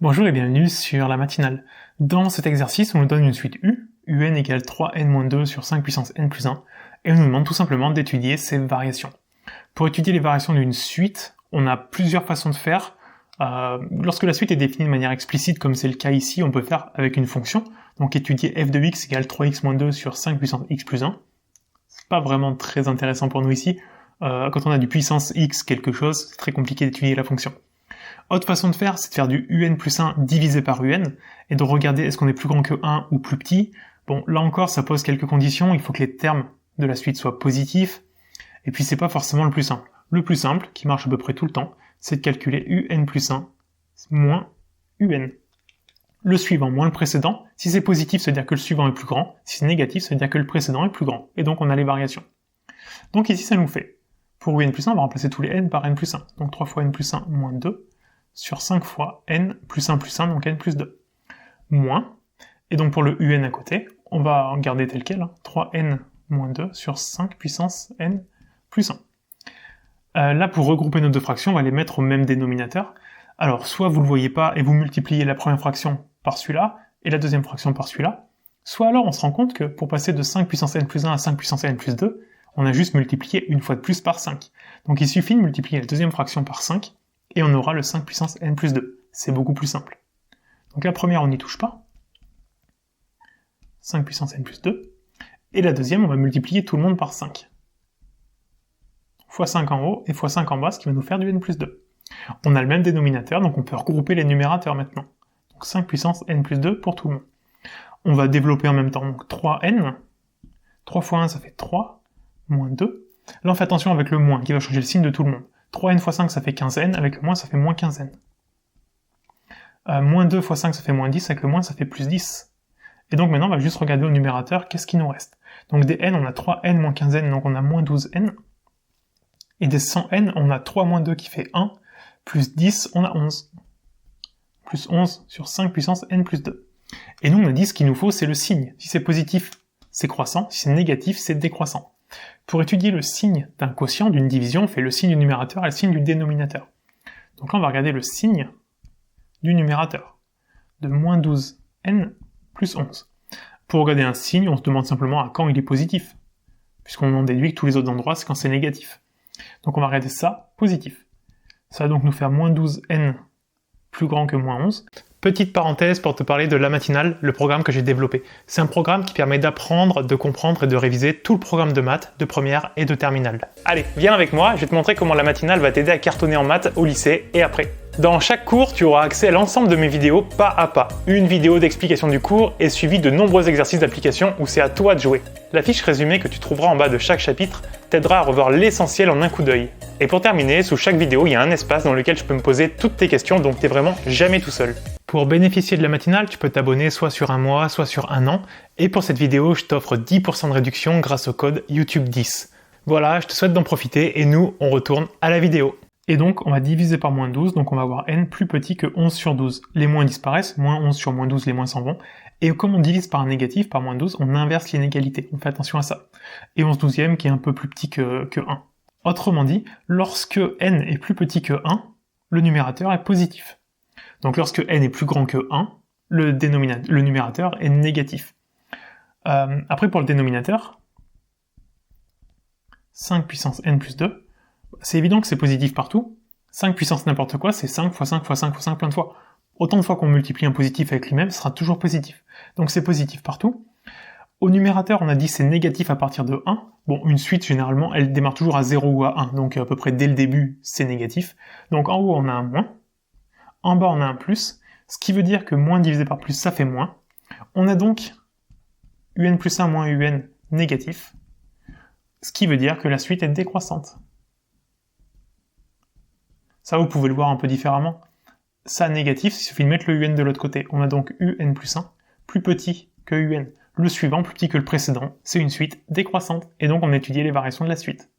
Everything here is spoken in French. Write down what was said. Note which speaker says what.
Speaker 1: Bonjour et bienvenue sur la matinale. Dans cet exercice, on nous donne une suite U, un égale 3n-2 sur 5 puissance n plus 1, et on nous demande tout simplement d'étudier ces variations. Pour étudier les variations d'une suite, on a plusieurs façons de faire. Lorsque la suite est définie de manière explicite, comme c'est le cas ici, on peut faire avec une fonction. Donc étudier f de x égale 3x-2 sur 5 puissance x plus 1. C'est pas vraiment très intéressant pour nous ici. Quand on a du puissance x quelque chose, c'est très compliqué d'étudier la fonction. Autre façon de faire, c'est de faire du un plus 1 divisé par un, et de regarder est-ce qu'on est plus grand que 1 ou plus petit. Bon, là encore, ça pose quelques conditions, il faut que les termes de la suite soient positifs, et puis c'est pas forcément le plus simple. Le plus simple, qui marche à peu près tout le temps, c'est de calculer un plus 1 moins un. Le suivant moins le précédent, si c'est positif, ça veut dire que le suivant est plus grand, si c'est négatif, ça veut dire que le précédent est plus grand, et donc on a les variations. Donc ici, ça nous fait, pour un plus 1, on va remplacer tous les n par n plus 1, donc 3 fois n plus 1 moins 2, sur 5 fois n plus 1 plus 1, donc n plus 2, moins, et donc pour le un à côté, on va garder tel quel, 3n moins 2 sur 5 puissance n plus 1. Là, pour regrouper nos deux fractions, on va les mettre au même dénominateur. Alors, soit vous le voyez pas et vous multipliez la première fraction par celui-là, et la deuxième fraction par celui-là, soit alors on se rend compte que pour passer de 5 puissance n plus 1 à 5 puissance n plus 2, on a juste multiplié une fois de plus par 5. Donc il suffit de multiplier la deuxième fraction par 5, et on aura le 5 puissance n plus 2. C'est beaucoup plus simple. Donc la première, on n'y touche pas. 5 puissance n plus 2. Et la deuxième, on va multiplier tout le monde par 5. Fois 5 en haut et fois 5 en bas, ce qui va nous faire du n plus 2. On a le même dénominateur, donc on peut regrouper les numérateurs maintenant. Donc 5 puissance n plus 2 pour tout le monde. On va développer en même temps. Donc 3n. 3 fois 1, ça fait 3. Moins 2. Là, on fait attention avec le moins, qui va changer le signe de tout le monde. 3n fois 5, ça fait 15n, avec le moins, ça fait moins 15n. Moins 2 fois 5, ça fait moins 10, avec le moins, ça fait plus 10. Et donc maintenant, on va juste regarder au numérateur, qu'est-ce qui nous reste. Donc des n, on a 3n moins 15n, donc on a moins 12n. Et des 100n, on a 3 moins 2 qui fait 1, plus 10, on a 11. Plus 11 sur 5 puissance n plus 2. Et nous, on a dit ce qu'il nous faut, c'est le signe. Si c'est positif, c'est croissant, si c'est négatif, c'est décroissant. Pour étudier le signe d'un quotient, d'une division, on fait le signe du numérateur et le signe du dénominateur. Donc là, on va regarder le signe du numérateur, de moins 12n plus 11. Pour regarder un signe, on se demande simplement à quand il est positif, puisqu'on en déduit que tous les autres endroits, c'est quand c'est négatif. Donc on va regarder ça, positif. Ça va donc nous faire moins 12n plus grand que moins 11. Petite parenthèse pour te parler de La Matinale, le programme que j'ai développé. C'est un programme qui permet d'apprendre, de comprendre et de réviser tout le programme de maths, de première et de terminale. Allez, viens avec moi, je vais te montrer comment La Matinale va t'aider à cartonner en maths au lycée et après. Dans chaque cours, tu auras accès à l'ensemble de mes vidéos pas à pas. Une vidéo d'explication du cours est suivie de nombreux exercices d'application où c'est à toi de jouer. La fiche résumée que tu trouveras en bas de chaque chapitre t'aidera à revoir l'essentiel en un coup d'œil. Et pour terminer, sous chaque vidéo, il y a un espace dans lequel je peux me poser toutes tes questions, donc t'es vraiment jamais tout seul. Pour bénéficier de La Matinale, tu peux t'abonner soit sur un mois, soit sur un an. Et pour cette vidéo, je t'offre 10% de réduction grâce au code YouTube10. Voilà, je te souhaite d'en profiter et nous, on retourne à la vidéo. Et donc, on va diviser par moins 12, donc on va avoir n plus petit que 11 sur 12. Les moins disparaissent, moins 11 sur moins 12, les moins s'en vont. Et comme on divise par un négatif, par moins 12, on inverse l'inégalité. On fait attention à ça. Et 11 douzième qui est un peu plus petit que 1. Autrement dit, lorsque n est plus petit que 1, le numérateur est positif. Donc lorsque n est plus grand que 1, le numérateur est négatif. Après pour le dénominateur, 5 puissance n plus 2, c'est évident que c'est positif partout. 5 puissance n'importe quoi, c'est 5 fois 5 fois 5 fois 5 plein de fois. Autant de fois qu'on multiplie un positif avec lui-même, ce sera toujours positif. Donc c'est positif partout. Au numérateur, on a dit c'est négatif à partir de 1. Bon, une suite, généralement, elle démarre toujours à 0 ou à 1. Donc à peu près dès le début, c'est négatif. Donc en haut, on a un moins. En bas, on a un plus, ce qui veut dire que moins divisé par plus, ça fait moins. On a donc un plus 1 moins un négatif, ce qui veut dire que la suite est décroissante. Ça, vous pouvez le voir un peu différemment. Ça, négatif, il suffit de mettre le un de l'autre côté. On a donc un plus 1, plus petit que un. Le suivant, plus petit que le précédent, c'est une suite décroissante. Et donc, on a étudié les variations de la suite.